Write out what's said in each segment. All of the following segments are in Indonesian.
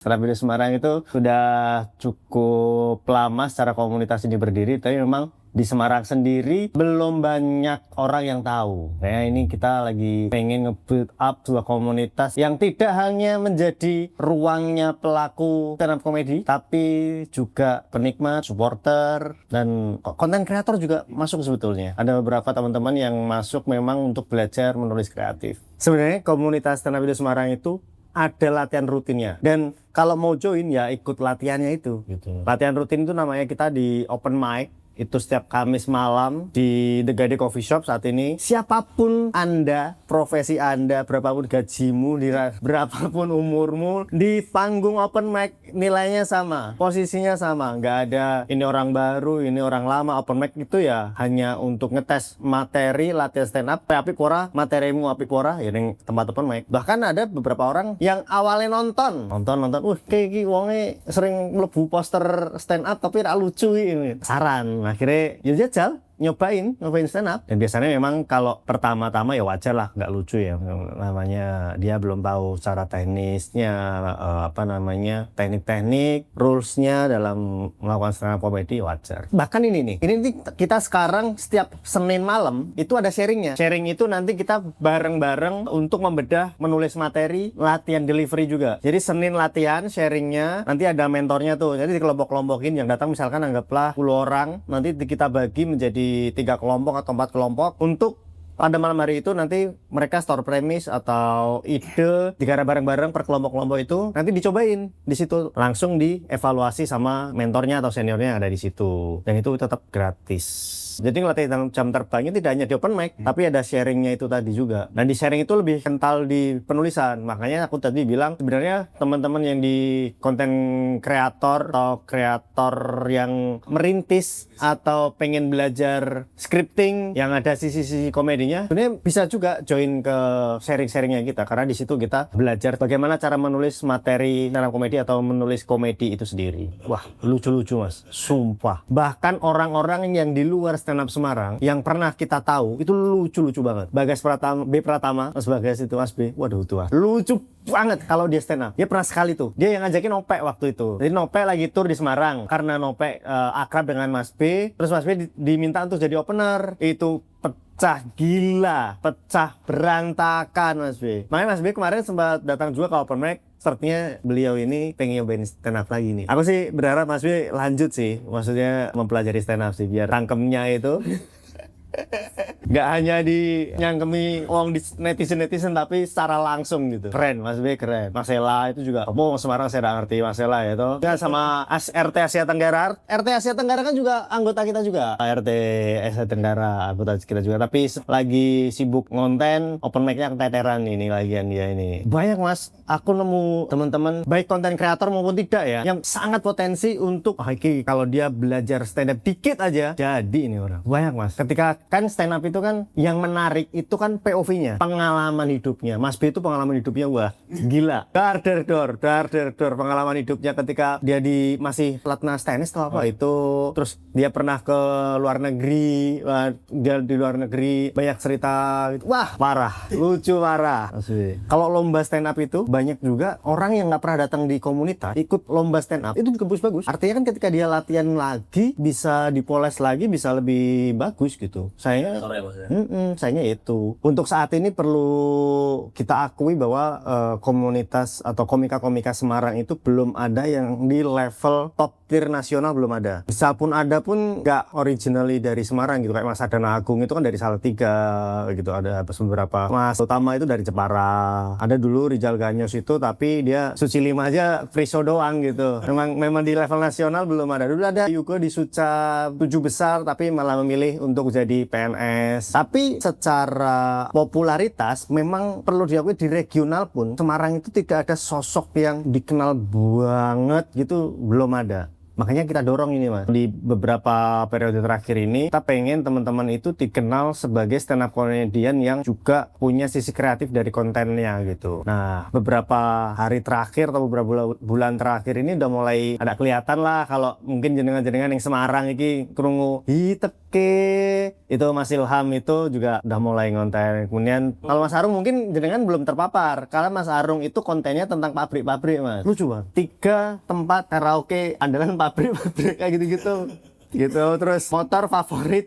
Stand Up Indo Semarang itu sudah cukup lama secara komunitas ini berdiri, tapi memang di Semarang sendiri belum banyak orang yang tahu. Kayak ini kita lagi pengen nge-build up sebuah komunitas yang tidak hanya menjadi ruangnya pelaku stand up comedy, tapi juga penikmat, supporter, dan konten kreator juga masuk sebetulnya. Ada beberapa teman-teman yang masuk memang untuk belajar menulis kreatif. Sebenarnya komunitas Stand Up Indo Semarang itu ada latihan rutinnya, dan kalau mau join ya ikut latihannya itu gitu. Latihan rutin itu namanya kita di open mic, itu setiap Kamis malam di The Gade Coffee Shop. Saat ini siapapun Anda, profesi Anda, berapapun gajimu, berapapun umurmu, di panggung open mic nilainya sama, posisinya sama, nggak ada ini orang baru, ini orang lama. Open mic itu ya hanya untuk ngetes materi latihan stand up. Apik ora materimu, apik ora ya ning tempat open mic. Bahkan ada beberapa orang yang awalnya nonton, kayak iki wonge sering mlebu poster stand up tapi ra lucu ini. Saran akhirnya ya jajal nyobain stand up. Dan biasanya memang kalau pertama-tama ya wajar lah nggak lucu ya, namanya dia belum tahu cara teknisnya, teknik-teknik rulesnya dalam melakukan stand up comedy, wajar. Bahkan ini kita sekarang setiap Senin malam itu ada sharingnya. Sharing itu nanti kita bareng-bareng untuk membedah menulis materi, latihan delivery juga. Jadi Senin latihan, sharingnya nanti ada mentornya tuh, jadi dikelompok-kelompokin. Yang datang misalkan anggaplah 10 orang, nanti kita bagi menjadi 3 kelompok atau 4 kelompok untuk pada malam hari itu nanti mereka store premise atau ide digarap bareng-bareng per kelompok-kelompok itu, nanti dicobain di situ, langsung dievaluasi sama mentornya atau seniornya yang ada di situ, dan itu tetap gratis. Jadi ngelatih jam terbangnya tidak hanya di open mic, tapi ada sharingnya itu tadi juga. Dan di sharing itu lebih kental di penulisan. Makanya aku tadi bilang sebenarnya teman-teman yang di konten kreator atau kreator yang merintis atau pengen belajar scripting yang ada sisi-sisi komedinya, sebenarnya bisa juga join ke sharing-sharingnya kita, karena di situ kita belajar bagaimana cara menulis materi dalam komedi atau menulis komedi itu sendiri. Wah, lucu-lucu mas, sumpah. Bahkan orang-orang yang di luar stand up Semarang yang pernah kita tahu itu lucu-lucu banget. Bagas Pratama, Mas Bagas itu, Mas B, waduh tua, lucu banget kalau dia stand up. Dia pernah sekali tuh, dia yang ngajakin Nopek waktu itu. Jadi Nopek lagi tour di Semarang, karena Nopek akrab dengan Mas B, terus Mas B diminta untuk jadi opener. Itu pecah gila, pecah berantakan Mas B. Makanya Mas B kemarin sempat datang juga ke open mic. Sepertinya beliau ini pengen nyobain stand up lagi nih. Aku sih berharap Mas B lanjut sih, maksudnya mempelajari stand up sih, biar tangkemnya itu nggak hanya di nyangkemi uang di netizen tapi secara langsung gitu. Keren Mas B, keren. Mas Ella itu juga, Semarang saya udah ngerti Mas Ella ya itu. Dan sama RT Asia Tenggara. RT Asia Tenggara kan juga anggota kita juga. RT Asia Tenggara anggota kita juga, tapi lagi sibuk ngonten, open mic-nya keteteran ini lagian dia ini. Banyak mas, aku nemu teman-teman baik konten kreator maupun tidak ya, yang sangat potensi untuk kalau dia belajar stand up dikit aja jadi ini orang. Banyak mas. Ketika kan stand up itu kan yang menarik itu kan POV-nya, pengalaman hidupnya. Mas B itu pengalaman hidupnya wah gila. Dar der dor pengalaman hidupnya ketika dia masih pelatnas tenis atau apa itu, terus dia pernah ke luar negeri, dia di luar negeri banyak cerita gitu. Wah parah, lucu parah. Kalau lomba stand up itu banyak juga orang yang nggak pernah datang di komunitas ikut lomba stand up, itu bagus. Artinya kan ketika dia latihan lagi bisa dipoles lagi, bisa lebih bagus gitu. Sayangnya itu untuk saat ini perlu kita akui bahwa komunitas atau komika-komika Semarang itu belum ada yang di level top tier nasional, belum ada. Bisa pun ada pun nggak originally dari Semarang gitu, kayak Mas Adana Agung itu kan dari Salatiga gitu, ada beberapa. Mas Utama itu dari Jepara, ada dulu Rizal Ganyos itu tapi dia Suci 5 aja free show doang gitu. Memang di level nasional belum ada. Dulu ada Yugo di Suca 7 besar tapi malah memilih untuk jadi PNS. Tapi secara popularitas memang perlu diakui di regional pun Semarang itu tidak ada sosok yang dikenal banget gitu, belum ada. Makanya kita dorong ini mas, di beberapa periode terakhir ini kita pengen teman-teman itu dikenal sebagai stand up comedian yang juga punya sisi kreatif dari kontennya gitu. Nah beberapa hari terakhir atau beberapa bulan terakhir ini udah mulai ada kelihatan lah, kalau mungkin jenengan-jenengan yang Semarang ini krungu itu Mas Ilham itu juga udah mulai ngonten. Kemudian kalau Mas Arung mungkin jenengan belum terpapar, karena Mas Arung itu kontennya tentang pabrik-pabrik Mas. Lucu Mas. 3 tempat karaoke andalan pabrik-pabrik kayak gitu-gitu. Gitu, terus motor favorit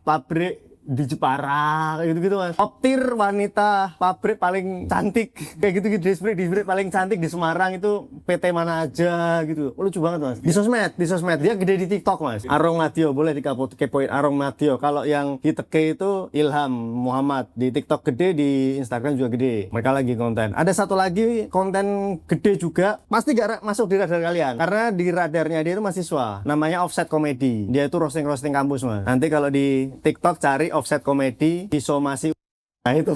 pabrik di Jepara kayak gitu-gitu Mas. Optir wanita pabrik paling cantik kayak gitu-gitu, distrik paling cantik di Semarang itu PT mana aja gitu. Lucu banget Mas. Di sosmed dia gede di TikTok Mas. Arung Madio, boleh dikepoin Arung Madio. Kalau yang di Teke itu Ilham Muhammad, di TikTok gede, di Instagram juga gede. Mereka lagi konten. Ada satu lagi konten gede juga, pasti gak masuk di radar kalian karena di radarnya dia itu mahasiswa. Namanya Offset Comedy. Dia itu roasting kampus Mas. Nanti kalau di TikTok cari Offset Comedy disomasi. Nah itu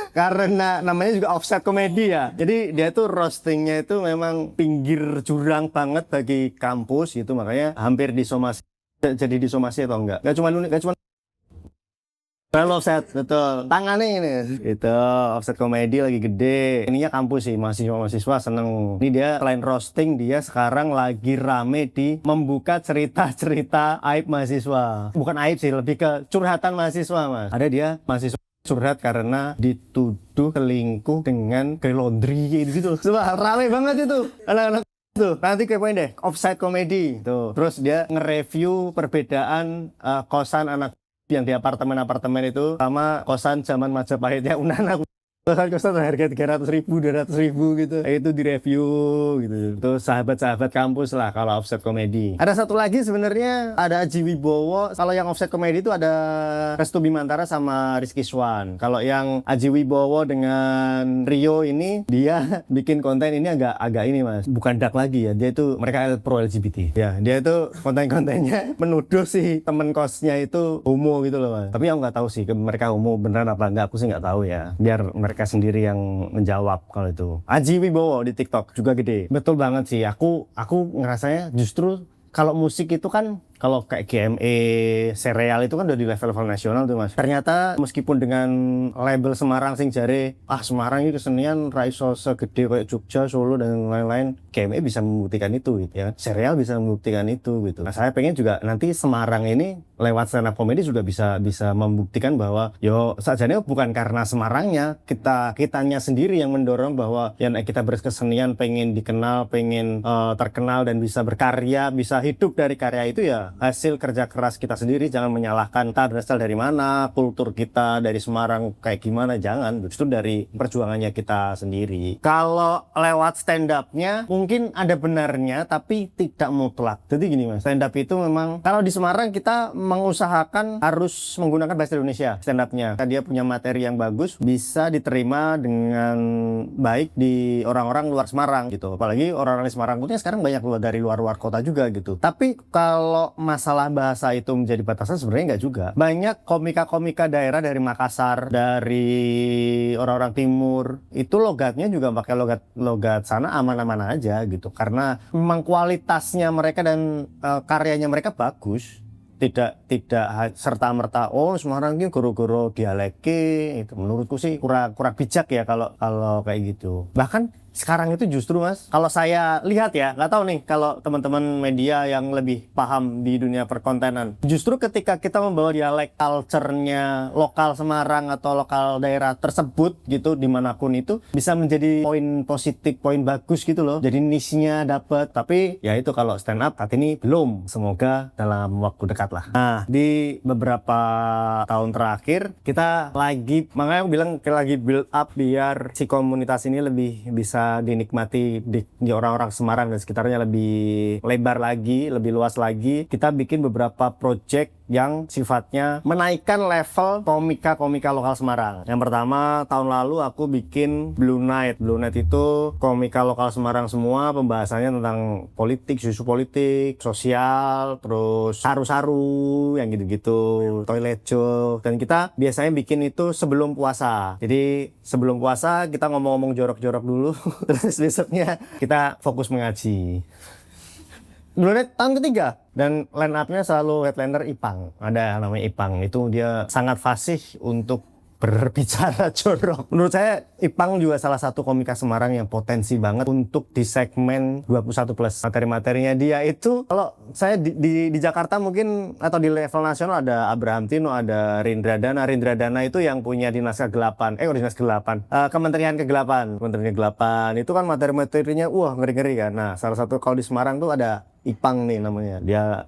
karena namanya juga offset komedi ya, jadi dia tuh roastingnya itu memang pinggir jurang banget bagi kampus gitu, makanya hampir disomasi. Jadi disomasi atau enggak cuma well, offset, betul. Tangannya ini. Itu offset komedi lagi gede. Ininya kampus sih, mahasiswa seneng. Ini dia selain roasting, dia sekarang lagi rame di membuka cerita-cerita aib mahasiswa. Bukan aib sih, lebih ke curhatan mahasiswa Mas. Ada dia mahasiswa curhat karena dituduh selingkuh dengan laundry gitu. Coba rame banget itu. Anak-anak tuh, nanti kepoin deh, offset komedi. Tuh. Terus dia nge-review perbedaan kosan anak yang di apartemen itu sama kosan zaman Majapahit ya Unana. Kosan harga 300.000, 200.000 gitu. Itu direview gitu. Itu sahabat-sahabat kampus lah kalau offset komedi. Ada satu lagi sebenarnya, ada Aji Wibowo. Kalau yang offset komedi itu ada Restu Bimantara sama Rizky Swan. Kalau yang Aji Wibowo dengan Rio ini, dia bikin konten ini agak ini Mas. Bukan dark lagi ya. Dia itu mereka pro LGBT. Ya, dia itu konten-kontennya menuduh si temen kosnya itu homo gitu loh Mas. Tapi aku nggak tahu sih mereka homo beneran apa enggak, aku sih nggak tahu ya. Biar mereka sendiri yang menjawab kalau itu. Aji Wibowo di TikTok juga gede. Betul banget sih. Aku ngerasanya justru kalau musik itu kan, kalau kayak GME, Sereal itu kan udah di level nasional tuh Mas. Ternyata meskipun dengan label Semarang sing jare, Semarang itu kesenian raiso segede kayak Jogja, Solo dan lain-lain, GME bisa membuktikan itu gitu ya. Sereal bisa membuktikan itu gitu. Nah, saya pengen juga nanti Semarang ini lewat stand up comedy juga bisa membuktikan bahwa sajane bukan karena Semarangnya, kitanya sendiri yang mendorong bahwa ya kita berkesenian pengen dikenal, pengen terkenal dan bisa berkarya, bisa hidup dari karya itu ya hasil kerja keras kita sendiri. Jangan menyalahkan kita berasal dari mana, kultur kita dari Semarang kayak gimana, jangan. Justru dari perjuangannya kita sendiri. Kalau lewat stand up-nya mungkin ada benarnya tapi tidak mutlak. Jadi gini Mas, stand up itu memang kalau di Semarang kita mengusahakan harus menggunakan bahasa Indonesia stand up-nya. Dia punya materi yang bagus, bisa diterima dengan baik di orang-orang luar Semarang gitu. Apalagi orang-orang di Semarang itu sekarang banyak dari luar kota juga gitu. Tapi kalau masalah bahasa itu menjadi batasan, sebenarnya nggak juga. Banyak komika-komika daerah dari Makassar, dari orang-orang timur, itu logatnya juga pakai logat sana aman-aman aja gitu. Karena memang kualitasnya mereka dan karyanya mereka bagus. Tidak serta-merta Semarang ini goro-goro dialeke. Itu menurutku sih kurang bijak ya kalau kayak gitu. Bahkan sekarang itu justru Mas, kalau saya lihat ya, nggak tahu nih kalau teman-teman media yang lebih paham di dunia perkontenan, justru ketika kita membawa dialek culture-nya lokal Semarang atau lokal daerah tersebut gitu, dimanapun itu bisa menjadi poin positif, poin bagus gitu loh. Jadi niche-nya dapat. Tapi ya itu kalau stand up saat ini belum. Semoga dalam waktu dekat lah. Nah, di beberapa tahun terakhir kita makanya aku bilang kita lagi build up biar si komunitas ini lebih bisa dinikmati di orang-orang Semarang dan sekitarnya lebih lebar lagi, lebih luas lagi. Kita bikin beberapa project yang sifatnya menaikkan level komika-komika lokal Semarang. Yang pertama, tahun lalu aku bikin Blue Night. Blue Night itu komika lokal Semarang semua, pembahasannya tentang politik, isu politik, sosial, terus saru-saru, yang gitu-gitu, toilet joke. Dan kita biasanya bikin itu sebelum puasa. Jadi sebelum puasa kita ngomong-ngomong jorok-jorok dulu, terus besoknya kita fokus mengaji. Blue Night tahun ketiga, dan line up-nya selalu headliner Ipang. Ada namanya Ipang, itu dia sangat fasih untuk berbicara jorok. Menurut saya Ipang juga salah satu komika Semarang yang potensi banget untuk di segmen 21 plus. Materi-materinya dia itu, kalau saya di Jakarta mungkin atau di level nasional ada Abraham Tino, ada Rindra Dana. Rindra Dana itu yang punya Dinas Kegelapan. Dinas Kegelapan. Kementerian Kegelapan. Kementerian Kegelapan itu kan materi-materinya wah ngeri-ngeri kan. Nah, salah satu kalau di Semarang tuh ada Ipang nih namanya, dia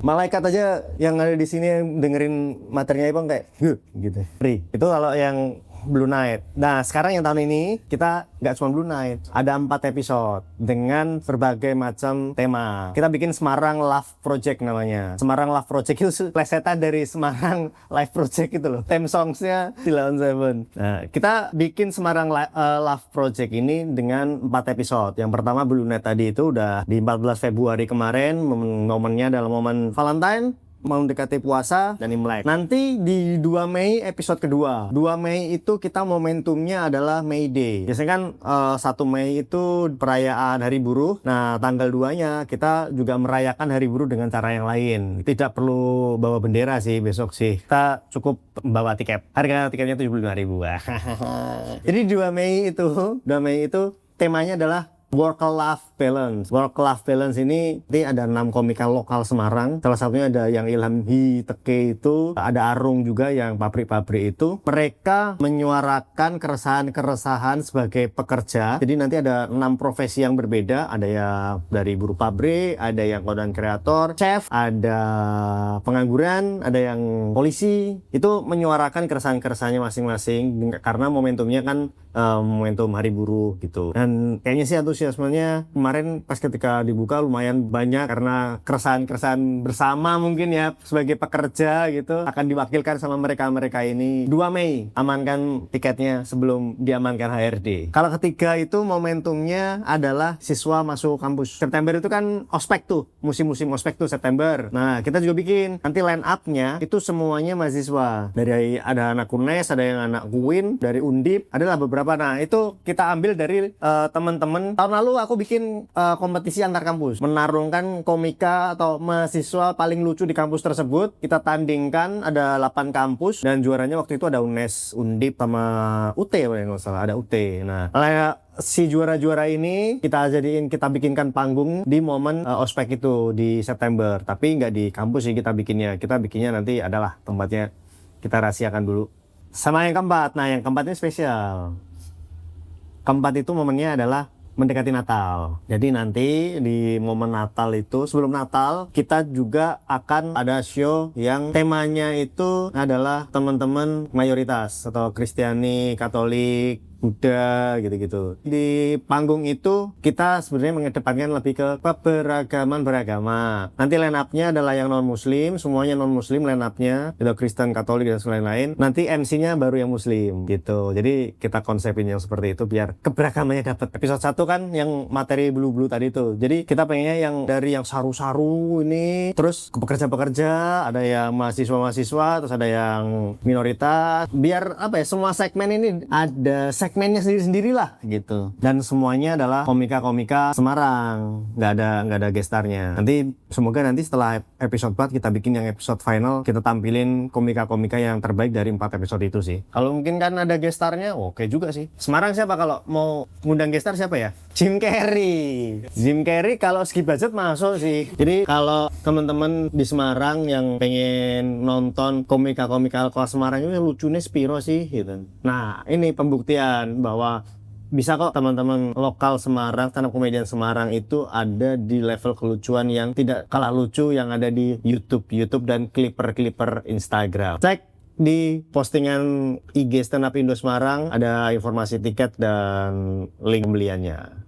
malaikat aja yang ada di sini dengerin materinya Ipang kayak gitu. Itu kalau yang Blue Night. Nah, sekarang yang tahun ini kita nggak cuma Blue Night, ada 4 episode dengan berbagai macam tema. Kita bikin Semarang Love Project namanya. Semarang Love Project itu plesetan dari Semarang Live Project itu loh. Theme songsnya Silon Seven. Nah, kita bikin Semarang Love Project ini dengan 4 episode. Yang pertama Blue Night tadi itu udah di 14 Februari kemarin, momennya adalah momen Valentine, mau mendekati puasa dan Imlek. Nanti di 2 Mei episode kedua. 2 Mei itu kita momentumnya adalah May Day. Biasanya kan 1 Mei itu perayaan Hari Buruh. Nah, tanggal 2-nya kita juga merayakan Hari Buruh dengan cara yang lain. Tidak perlu bawa bendera sih besok sih. Kita cukup bawa tiket. Harga tiketnya 75.000. Jadi 2 Mei itu temanya adalah Work-life balance. Work-life balance ini ada 6 komika lokal Semarang. Salah satunya ada yang Ilham Teke itu, ada Arung juga yang pabrik-pabrik itu. Mereka menyuarakan keresahan-keresahan sebagai pekerja. Jadi nanti ada 6 profesi yang berbeda. Ada yang dari buruh pabrik, ada yang konten kreator, chef, ada pengangguran, ada yang polisi. Itu menyuarakan keresahan-keresahannya masing-masing karena momentumnya kan momentum Hari Buruh gitu. Dan kayaknya sih antusiasmenya kemarin pas ketika dibuka lumayan banyak karena keresahan-keresahan bersama mungkin ya sebagai pekerja gitu akan diwakilkan sama mereka-mereka ini. 2 Mei amankan tiketnya sebelum diamankan HRD. Kalau ketiga itu momentumnya adalah siswa masuk kampus. September itu kan ospek tuh, musim-musim ospek tuh September. Nah, kita juga bikin nanti line up-nya itu semuanya mahasiswa. Dari ada anak UNES, ada yang anak UIN, dari Undip, adalah beberapa. Nah, itu kita ambil dari teman-teman. Tahun lalu aku bikin kompetisi antar kampus, menarungkan komika atau mahasiswa paling lucu di kampus tersebut. Kita tandingkan, ada 8 kampus dan juaranya waktu itu ada UNES, Undip sama UT kalau nggak salah, ada UT. Nah, si juara-juara ini kita bikinkan panggung di momen ospek itu di September. Tapi nggak di kampus sih kita bikinnya nanti adalah tempatnya kita rahasiakan dulu. Sama yang keempat, nah yang keempat ini spesial. Keempat itu momennya adalah mendekati Natal. Jadi nanti di momen Natal itu, sebelum Natal, kita juga akan ada show yang temanya itu adalah teman-teman mayoritas atau Kristiani, Katolik, Buddha gitu-gitu. Di panggung itu kita sebenarnya mengedepankan lebih ke keberagaman beragama. Nanti line up-nya adalah yang non-muslim, semuanya non-muslim line up-nya, ada Kristen, Katolik dan lain-lain. Nanti MC-nya baru yang muslim gitu. Jadi kita konsepin yang seperti itu biar keberagamannya dapat. Episode 1 kan yang materi blue-blue tadi tuh. Jadi kita pengennya yang dari yang saru-saru ini, terus ke pekerja-pekerja, ada yang mahasiswa-mahasiswa, terus ada yang minoritas. Biar apa ya, semua segmen ini ada segmennya sendiri-sendiri lah gitu. Dan semuanya adalah komika-komika Semarang. Nggak ada gestarnya. Nanti semoga nanti setelah episode 4 kita bikin yang episode final, kita tampilin komika-komika yang terbaik dari 4 episode itu sih. Kalau mungkin kan ada gestarnya, oke juga sih. Semarang siapa kalau mau ngundang gestar siapa ya? Jim Carrey. Jim Carrey kalau segi budget masuk sih. Jadi kalau teman-teman di Semarang yang pengen nonton komika-komika kelas Semarang ini lucunya Spiro sih gitu. Nah, ini pembuktian bahwa bisa kok teman-teman lokal Semarang, stand up komedian Semarang itu ada di level kelucuan yang tidak kalah lucu yang ada di YouTube dan clipper Instagram. Cek di postingan IG Stand Up Indo Semarang ada informasi tiket dan link pembeliannya.